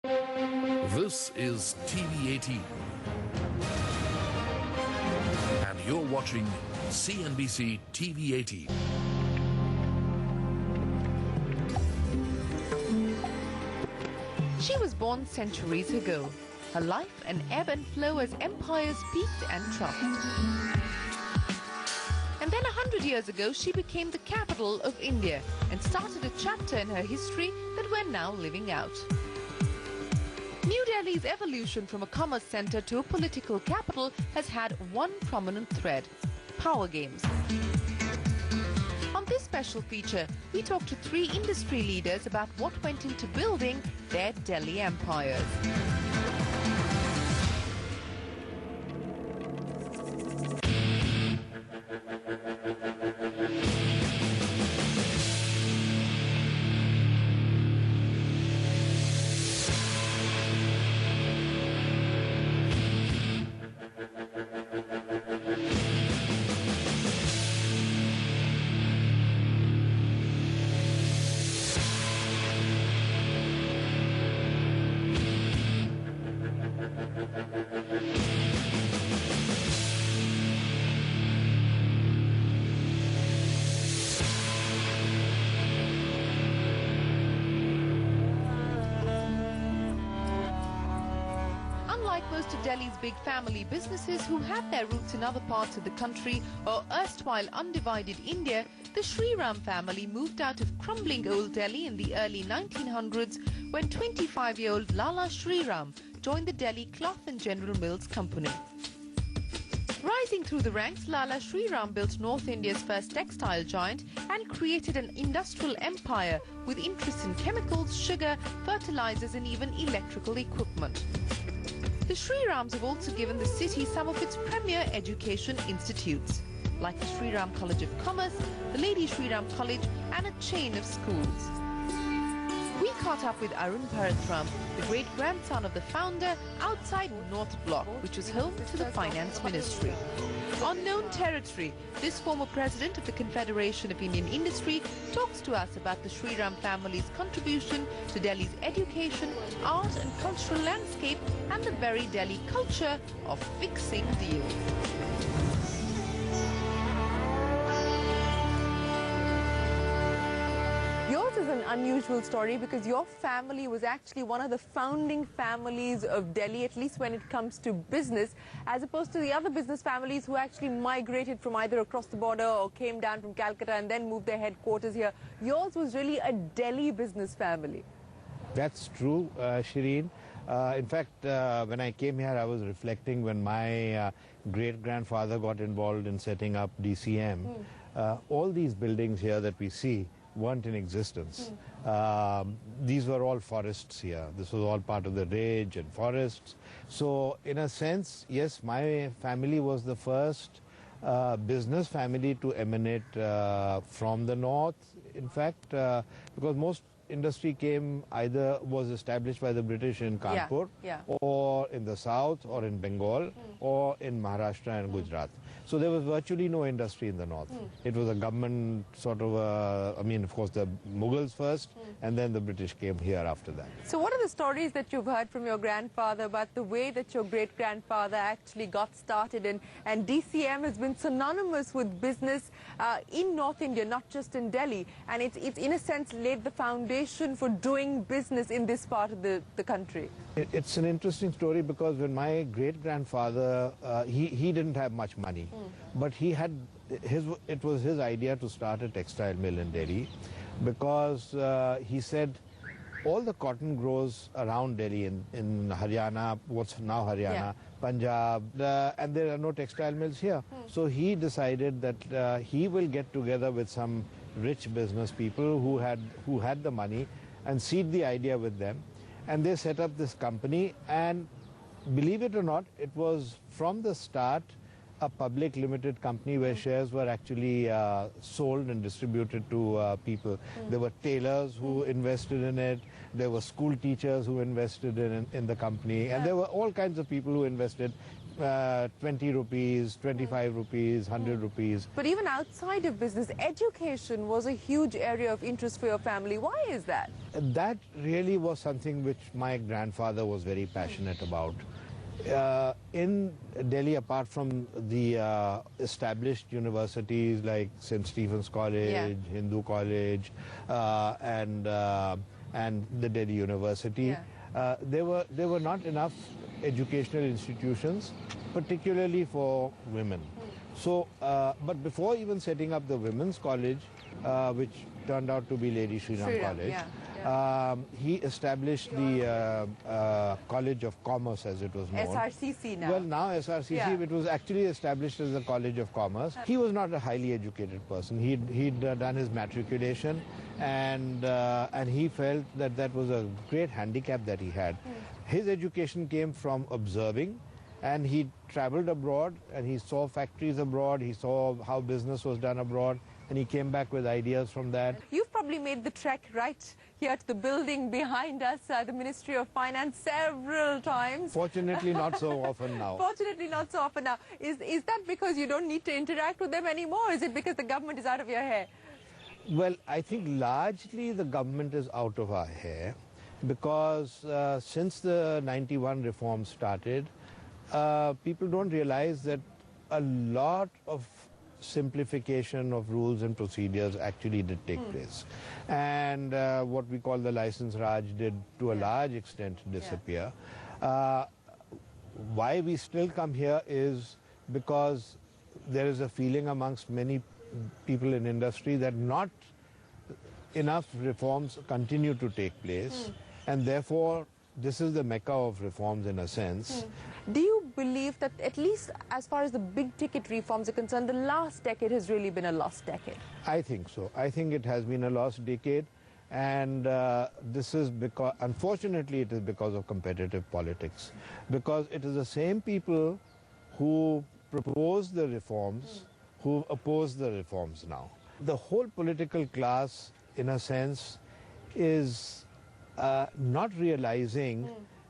This is TV18. And you're watching CNBC TV18. She was born centuries ago. Her life an ebb and flow as empires peaked and troughed. And then 100 years ago, she became the capital of India and started a chapter in her history that we're now living out. New Delhi's evolution from a commerce center to a political capital has had one prominent thread: power games. On this special feature, we talk to three industry leaders about what went into building their Delhi empires. Unlike most of Delhi's big family businesses who had their roots in other parts of the country or erstwhile undivided India, the Shriram family moved out of crumbling old Delhi in the early 1900s when 25-year-old Lala Shriram joined the Delhi Cloth and General Mills Company. Rising through the ranks, Lala Shriram built North India's first textile giant and created an industrial empire with interests in chemicals, sugar, fertilizers and even electrical equipment. The Shrirams have also given the city some of its premier education institutes, like the Shriram College of Commerce, the Lady Shriram College and a chain of schools. We caught up with Arun Bharat, the great-grandson of the founder, outside North Block, which was home to the Finance Ministry. Unknown territory, this former president of the Confederation of Indian Industry talks to us about the Shriram family's contribution to Delhi's education, art and cultural landscape and the very Delhi culture of fixing deals. Yours is an unusual story because your family was actually one of the founding families of Delhi, at least when it comes to business, as opposed to the other business families who actually migrated from either across the border or came down from Calcutta and then moved their headquarters here. Yours was really a Delhi business family. That's true, Shireen. In fact, when I came here, I was reflecting when my great-grandfather got involved in setting up DCM. All these buildings here that we see weren't in existence. These were all forests here. This was all part of the ridge and forests. So in a sense, yes, my family was the first business family to emanate from the north, in fact, because most industry was established by the British in Kanpur, or in the south, or in Bengal, or in Maharashtra and Gujarat. So there was virtually no industry in the north. It was a government sort of, of course, the Mughals first, and then the British came here after that. So what are the stories that you've heard from your grandfather about the way that your great-grandfather actually got started? And DCM has been synonymous with business in North India, not just in Delhi. And it's in a sense laid the foundation for doing business in this part of the country. It's an interesting story because when my great-grandfather, he didn't have much money, but it was his idea to start a textile mill in Delhi because he said all the cotton grows around Delhi in Haryana, what's now Haryana, Punjab, and there are no textile mills here. So he decided that he will get together with some rich business people who had the money and seed the idea with them. And they set up this company, and believe it or not, it was from the start a public limited company where shares were actually sold and distributed to people. There were tailors who invested in it, there were school teachers who invested in the company, and there were all kinds of people who invested. 20 rupees, 25 rupees, 100 rupees. But even outside of business, education was a huge area of interest for your family. Why is that? That really was something which my grandfather was very passionate about. In Delhi, apart from the established universities like St. Stephen's College, Hindu College, and the Delhi University, there were not enough educational institutions, particularly for women. So, but before even setting up the Women's College, which turned out to be Lady Shri Ram College, he established the College of Commerce, as it was known. SRCC now. Well, now SRCC, it was actually established as the College of Commerce. He was not a highly educated person. He'd done his matriculation, and he felt that that was a great handicap that he had. His education came from observing, and he traveled abroad, and he saw factories abroad, he saw how business was done abroad, and he came back with ideas from that. You've probably made the trek right here to the building behind us, the Ministry of Finance, several times. Fortunately, not so often now. Fortunately, not so often now. Is that because you don't need to interact with them anymore? Is it because the government is out of your hair? Well, I think largely the government is out of our hair, because since the 91 reform started, people don't realize that a lot of simplification of rules and procedures actually did take place. And what we call the license Raj did to a large extent disappear. Why we still come here is because there is a feeling amongst many people in industry that not enough reforms continue to take place, and therefore this is the mecca of reforms in a sense. Do you believe that, at least as far as the big ticket reforms are concerned, the last decade has really been a lost decade? I think so. I think it has been a lost decade, and this is because, unfortunately, it is because of competitive politics. Because it is the same people who proposed the reforms who oppose the reforms now. The whole political class, in a sense, is not realizing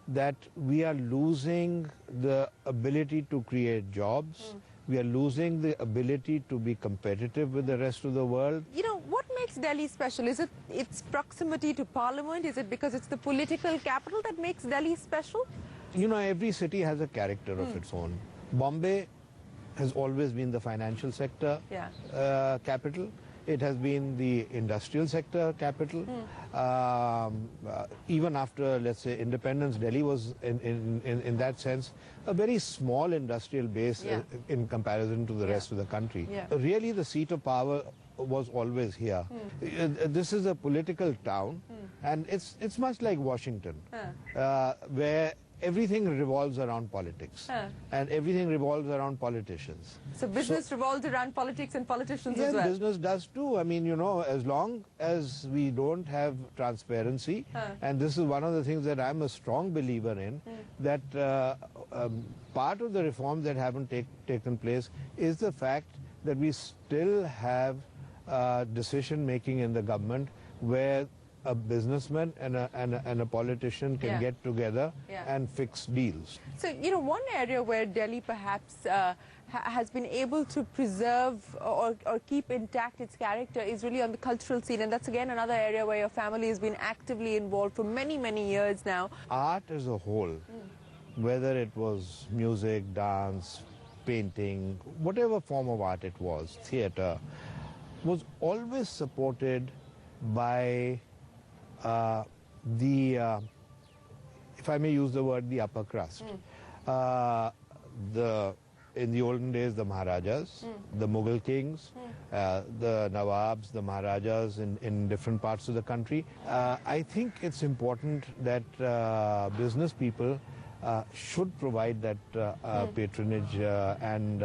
that we are losing the ability to create jobs. We are losing the ability to be competitive with the rest of the world. You know, what makes Delhi special? Is it its proximity to Parliament? Is it because it's the political capital that makes Delhi special? You know, every city has a character of its own. Bombay has always been the financial sector capital. It has been the industrial sector capital. Even after, let's say, independence, Delhi was, in that sense, a very small industrial base in comparison to the rest of the country. Really, the seat of power was always here. This is a political town, and it's much like Washington, where everything revolves around politics, and everything revolves around politicians. So business revolves around politics and politicians as well? Yes, business does too. I mean, you know, as long as we don't have transparency, and this is one of the things that I'm a strong believer in, that part of the reforms that haven't taken place is the fact that we still have decision-making in the government where a businessman and a politician can get together and fix deals. So, you know, one area where Delhi perhaps has been able to preserve or keep intact its character is really on the cultural scene, and that's again another area where your family has been actively involved for many, many years now. Art as a whole, whether it was music, dance, painting, whatever form of art it was, theatre, was always supported by if I may use the word, the upper crust. In the olden days, the Maharajas, the Mughal kings, the Nawabs, the Maharajas in different parts of the country. I think it's important that business people should provide that patronage and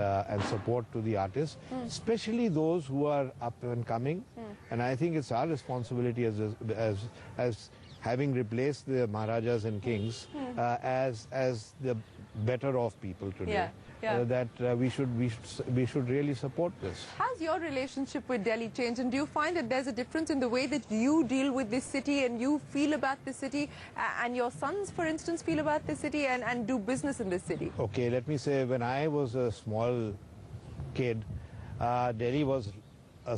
support to the artists, especially those who are up and coming. And I think it's our responsibility as having replaced the Maharajas and kings, as the better off people today. Yeah, yeah. That we should really support this. How's your relationship with Delhi changed, and do you find that there's a difference in the way that you deal with this city and you feel about this city, and your sons, for instance, feel about this city and do business in this city? Okay, let me say, when I was a small kid, Delhi was a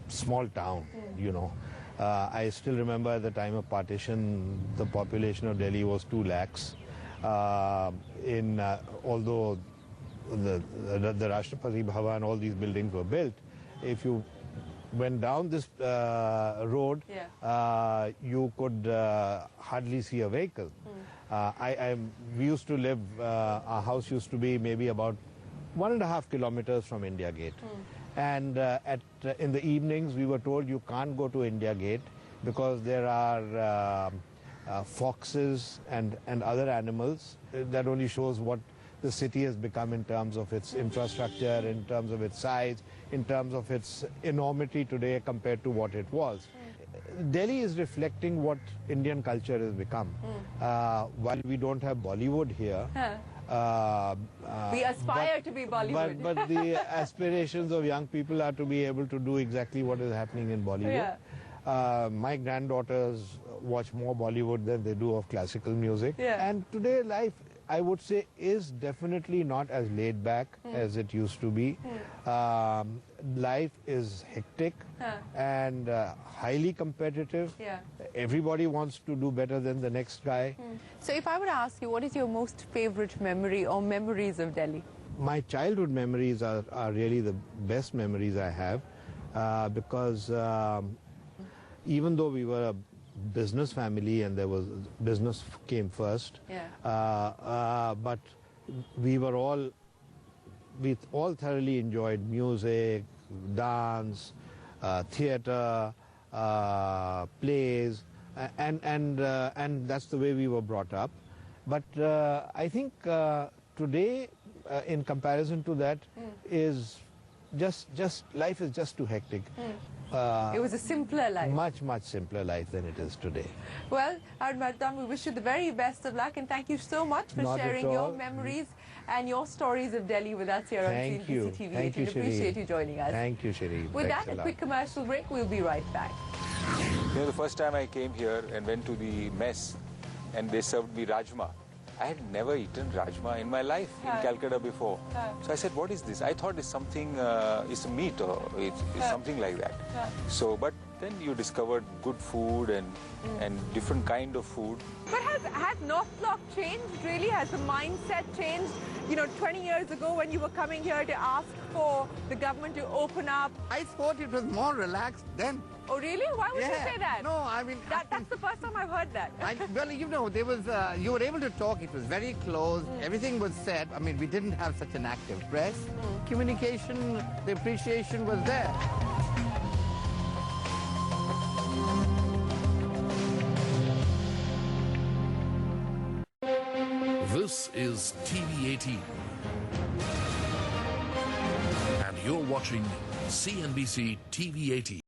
small town, you know. I still remember at the time of partition, the population of Delhi was 2 lakhs. Although the Rashtrapati Bhavan, all these buildings were built, if you went down this road, you could hardly see a vehicle. We used to live, our house used to be maybe about 1.5 kilometers from India Gate. And in the evenings, we were told you can't go to India Gate because there are foxes and other animals. That only shows what the city has become in terms of its infrastructure, in terms of its size, in terms of its enormity today compared to what it was. Delhi is reflecting what Indian culture has become. While we don't have Bollywood here, we aspire to be Bollywood. But the aspirations of young people are to be able to do exactly what is happening in Bollywood. My granddaughters watch more Bollywood than they do of classical music. And today life, I would say, is definitely not as laid back as it used to be. Life is hectic and highly competitive. Everybody wants to do better than the next guy. So if I were to ask you, what is your most favorite memory or memories of Delhi? My childhood memories are really the best memories I have because even though we were a business family and there was business came first, but we all thoroughly enjoyed music, dance, theater, plays, and that's the way we were brought up. But I think today, in comparison to that, is just life is just too hectic. It was a simpler life. Much simpler life than it is today. Well, Arun Bharat, we wish you the very best of luck, and thank you so much for sharing your memories and your stories of Delhi with us here on CNBC TV. Thank you, Shireen. Appreciate you joining us. Thank you, Shireen. With that, a quick commercial break. We'll be right back. You know, the first time I came here and went to the mess and they served me rajma, I had never eaten rajma in my life in Calcutta before. So I said, what is this? I thought it's something, it's a meat or it's something like that. So, but then you discovered good food and different kind of food. But has North Block changed really? Has the mindset changed? You know, 20 years ago when you were coming here to ask for the government to open up. I thought it was more relaxed then. Oh, really? Why would you say that? No, I mean... That's the first time I've heard that. Well, you know, there was, you were able to talk. It was very close. Everything was said. I mean, we didn't have such an active press. Communication, the appreciation was there. This is TV18. And you're watching CNBC TV18.